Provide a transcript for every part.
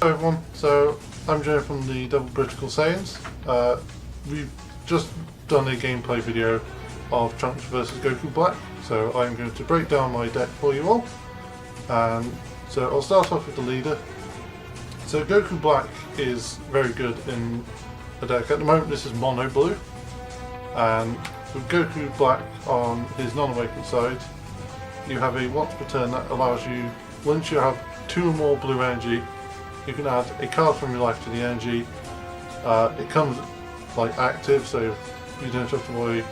Hello everyone, so I'm Joe from the Double Critical Saiyans. We've just done a gameplay video of Trunks vs Goku Black, so I'm going to break down my deck for you all. And so I'll start off with the leader. So Goku Black is very good in the deck. At the moment this is mono blue, and with Goku Black on his non-awakened side, you have a once per turn that allows you, once you have 2 or more blue energy, you can add a card from your life to the energy. It comes like active, so you don't have to worry.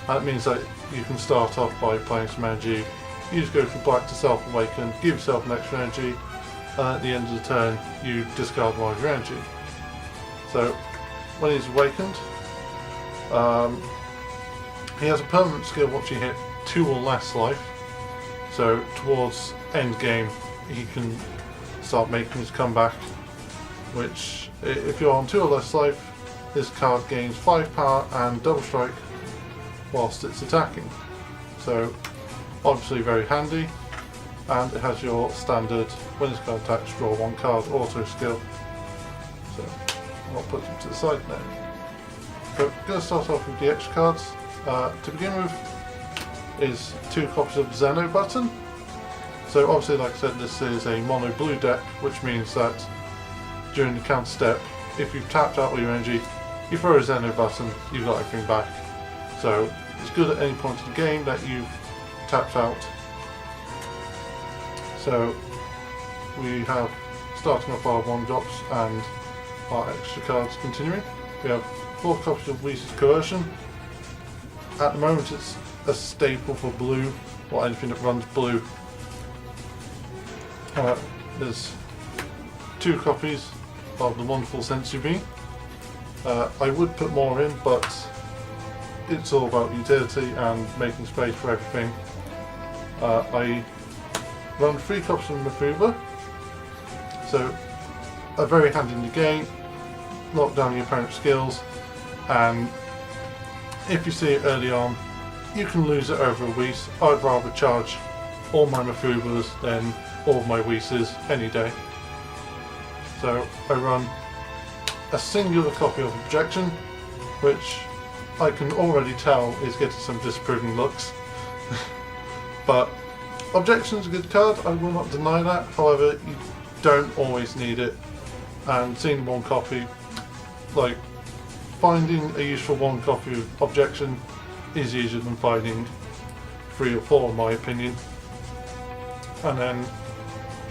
And it means that you can start off by playing some energy, use Goku Black to self-awaken, give yourself an extra energy, and at the end of the turn you discard one of your energy. So when he's awakened, he has a permanent skill once you hit 2 or less life. So towards end game he can start making his comeback, which if you're on 2 or less life, this card gains 5 power and double strike whilst it's attacking. So obviously very handy, and it has your standard when this card attacks draw 1 card auto skill. So I'll put them to the side now. So I'm going to start off with the extra cards. To begin with is 2 copies of Zen-Oh Button. So obviously, like I said, this is a mono blue deck, which means that during the counter step, if you've tapped out all your energy, you throw a Zen-Oh Button, you've got everything back. So it's good at any point in the game that you've tapped out. So we have, starting off our 1-drops and our extra cards continuing. We have 4 copies of Whis Coercion. At the moment it's a staple for blue, or anything that runs blue. There's 2 copies of the wonderful Senzu Bean. I would put more in, but it's all about utility and making space for everything. I run 3 copies of Mafuba, so are very handy in the game, lock down your opponent's skills, and if you see it early on, you can lose it over a Whis. I'd rather charge all my Mafubas than all of my Whis any day. So I run a singular copy of Objection, which I can already tell is getting some disapproving looks. But Objection is a good card, I will not deny that. However, you don't always need it, and seeing 1 copy, like, finding a useful 1 copy of Objection is easier than finding 3 or 4 in my opinion. And then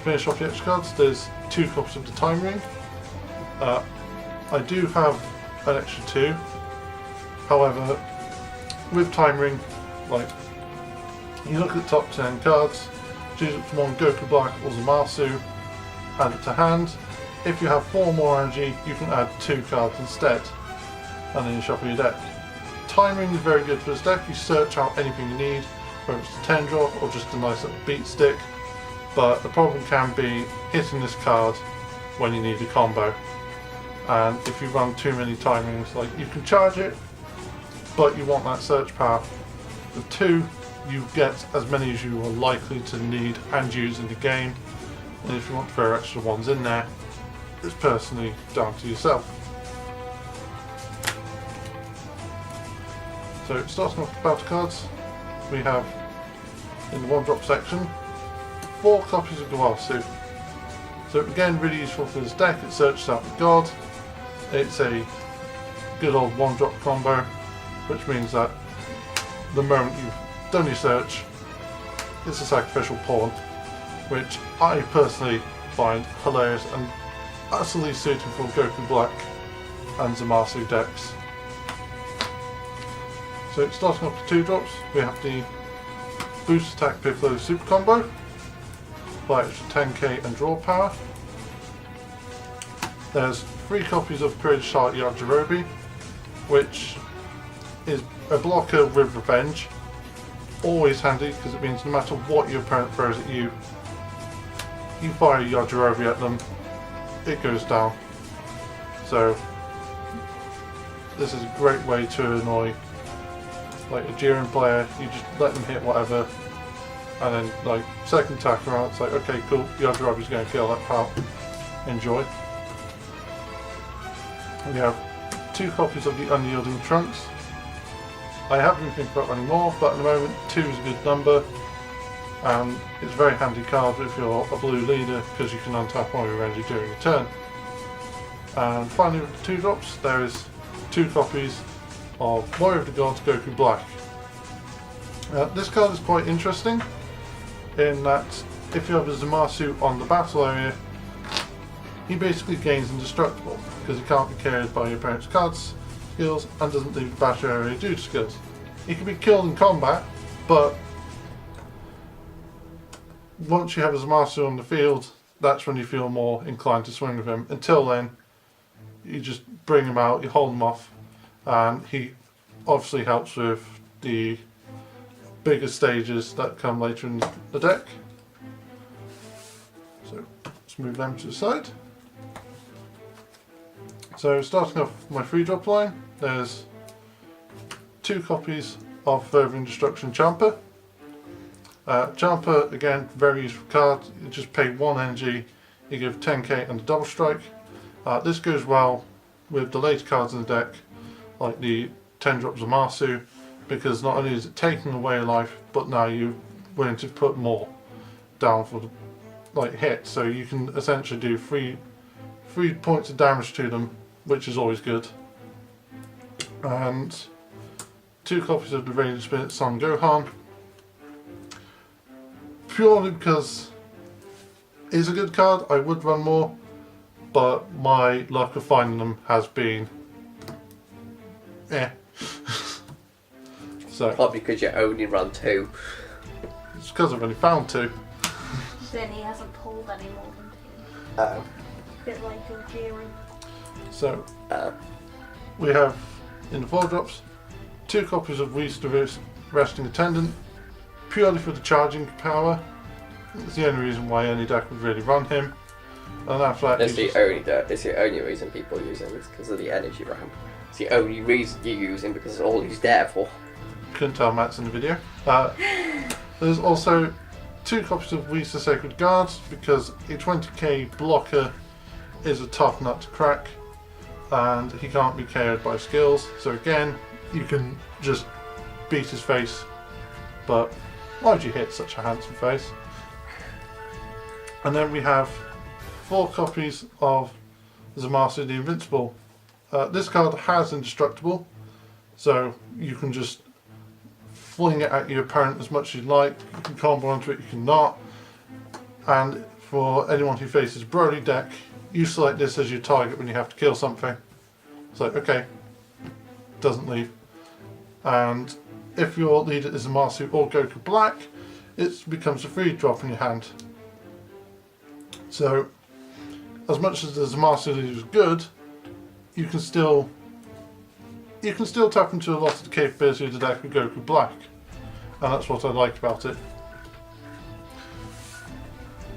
finish off the extra cards, there's 2 copies of the Time Ring. I do have an extra 2, however with Time Ring, like, you look at the top 10 cards, choose up to 1 Goku Black or Zamasu, add it to hand. If you have 4 more energy you can add 2 cards instead, and then you shuffle your deck. Time Ring is very good for this deck. You search out anything you need, whether it's a 10 drop or just a nice little beat stick, but the problem can be hitting this card when you need a combo, and if you run too many Time Rings, like, you can charge it, but you want that search power. With 2 you get as many as you are likely to need and use in the game, and if you want to throw extra ones in there, it's personally down to yourself. So starting off with battle cards, we have in the 1-drop section 4 copies of Gowasu. So again, really useful for this deck. It searches out the god. It's a good old 1-drop combo, which means that the moment you've done your search, it's a sacrificial pawn, which I personally find hilarious and utterly suited for Goku Black and Zamasu decks. So starting off with 2-drops, we have the Boost Attack Piccolo Super Combo, by extra 10k and draw power. There's 3 copies of Courage Shark Yajirobe, which is a blocker with revenge. Always handy because it means no matter what your opponent throws at you, you fire Yajirobe at them, it goes down. So this is a great way to annoy like a Jiren player. You just let them hit whatever, and then like second attack around, it's like, okay, cool, Yajirobe's going to kill that pal, enjoy. We have 2 copies of the Unyielding Trunks. I haven't been thinking about any more, but at the moment 2 is a good number, and it's a very handy card if you're a blue leader because you can untap while you're ready during your turn. And finally with the 2 drops, there is 2 copies of Warrior of the Gods Goku Black. This card is quite interesting in that if you have a Zamasu on the battle area, he basically gains indestructible because he can't be carried by your opponent's cards, skills, and doesn't leave the battle area due to skills. He can be killed in combat, but once you have a Zamasu on the field, that's when you feel more inclined to swing with him. Until then, you just bring him out, you hold him off, and he obviously helps with the bigger stages that come later in the deck. So let's move them to the side. So starting off my 3-drop line, there's 2 copies of Furthering Destruction Champa. Champa, again, very useful card. You just pay 1 energy, you give 10k and a double strike. This goes well with the later cards in the deck, like the 10 drop Zamasu, because not only is it taking away a life, but now you're willing to put more down for the hit, so you can essentially do 3 points of damage to them, which is always good. And 2 copies of the Radiant Spirit Son Gohan, purely because it's a good card. I would run more, but my luck of finding them has been so probably because you only run 2. it's because I've only found 2. Then he hasn't pulled any more than 2. Oh. Bit like your Jiren. So we have in the 4 drops 2 copies of Whis the Resting Attendant, purely for the charging power. It's the only reason why any deck would really run him. And after that, It's the only reason people use him is because of the energy ramp. It's the only reason you use him because it's all he's there for. Couldn't tell Matt's in the video. There's also 2 copies of Whis the Sacred Guards because a 20k blocker is a tough nut to crack, and he can't be KO'd by skills. So again, you can just beat his face, but why would you hit such a handsome face? And then we have 4 copies of Zamasu the Invincible. This card has indestructible, so you can just fling it at your opponent as much as you like. You can combo onto it, you can not. And for anyone who faces Broly deck, you select this as your target when you have to kill something. So okay, doesn't leave. And if your leader is Zamasu or Goku Black, it becomes a 3-drop in your hand. So as much as the Zamasu leader is good, you can still tap into a lot of the capability of the deck with Goku Black, and that's what I like about it.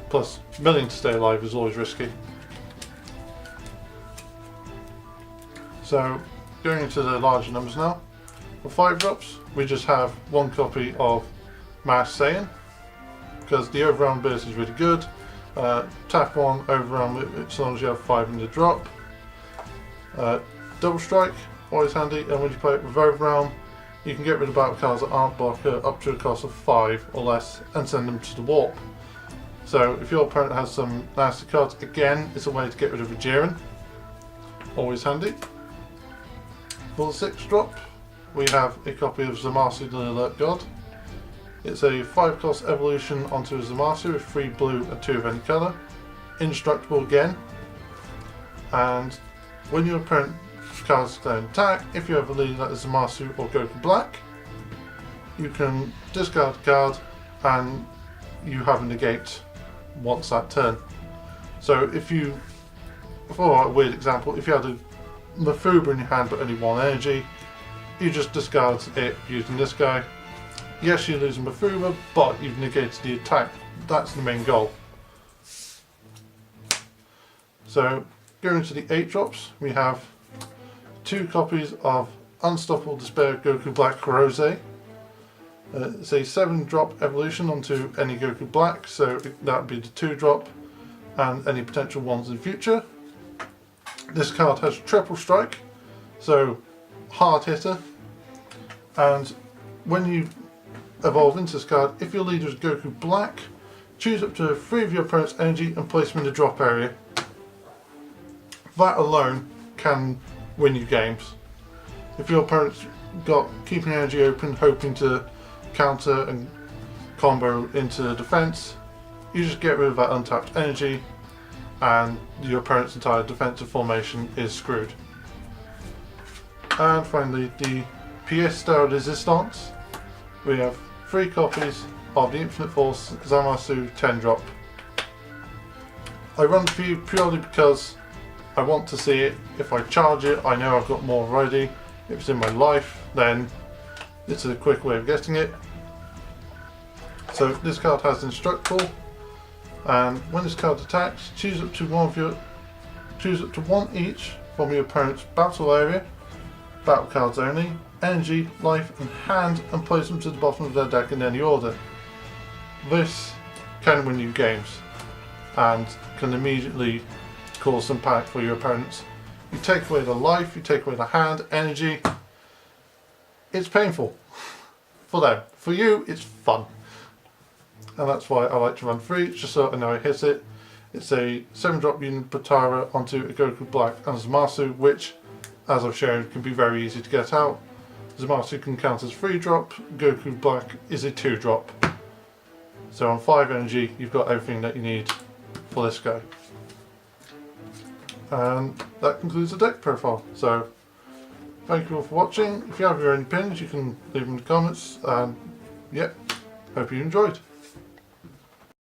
Plus, milling to stay alive is always risky. So, going into the larger numbers now. For 5 drops, we just have 1 copy of Mass Saiyan, because the overround burst is really good. Tap 1, overround it as long as you have 5 in the drop. Double strike, always handy, and when you play it with overround, you can get rid of battle cards that aren't blocker up to a cost of 5 or less and send them to the warp. So if your opponent has some nasty cards, again, it's a way to get rid of a Jiren. Always handy. For the 6 drop, we have a copy of Zamasu the Alert God. It's a 5 cost evolution onto a Zamasu with 3 blue and 2 of any colour. Indestructible again. And when your opponent cards declare an attack, if you have a leader that is Zamasu or Goku Black, you can discard a card and you have a negate once that turn. So if you, for a weird example, if you had a Mafuba in your hand but only 1 energy, you just discard it using this guy. Yes, you're losing Mafuba, but you've negated the attack. That's the main goal. So going to the 8 drops, we have 2 copies of Unstoppable Despair Goku Black Rosé. It's a 7 drop evolution onto any Goku Black, so that would be the 2 drop and any potential ones in future. This card has triple strike, so hard hitter, and when you evolve into this card, if your leader is Goku Black, choose up to 3 of your opponent's energy and place them in the drop area. That alone can win you games. If your opponent's got keeping energy open, hoping to counter and combo into defense, you just get rid of that untapped energy and your opponent's entire defensive formation is screwed. And finally, the Pièce de Resistance. We have 3 copies of the Infinite Force Zamasu 10 drop. I run for you purely because I want to see it. If I charge it, I know I've got more already. If it's in my life, then it's a quick way of getting it. So this card has Instructable, and when this card attacks, choose up to one each from your opponent's battle area, battle cards only, energy, life and hand, and place them to the bottom of their deck in any order. This can win you games and can immediately cause some panic for your opponents. You take away the life, you take away the hand, energy. It's painful for them. For you, it's fun. And that's why I like to run 3, just so I know I hit it. It's a 7-drop unit Patara onto a Goku Black and Zamasu, which, as I've shown, can be very easy to get out. Zamasu can count as 3-drop, Goku Black is a 2-drop. So on 5 energy, you've got everything that you need for this guy. And that concludes the deck profile. So thank you all for watching. If you have your own opinions, you can leave them in the comments. And yeah, hope you enjoyed.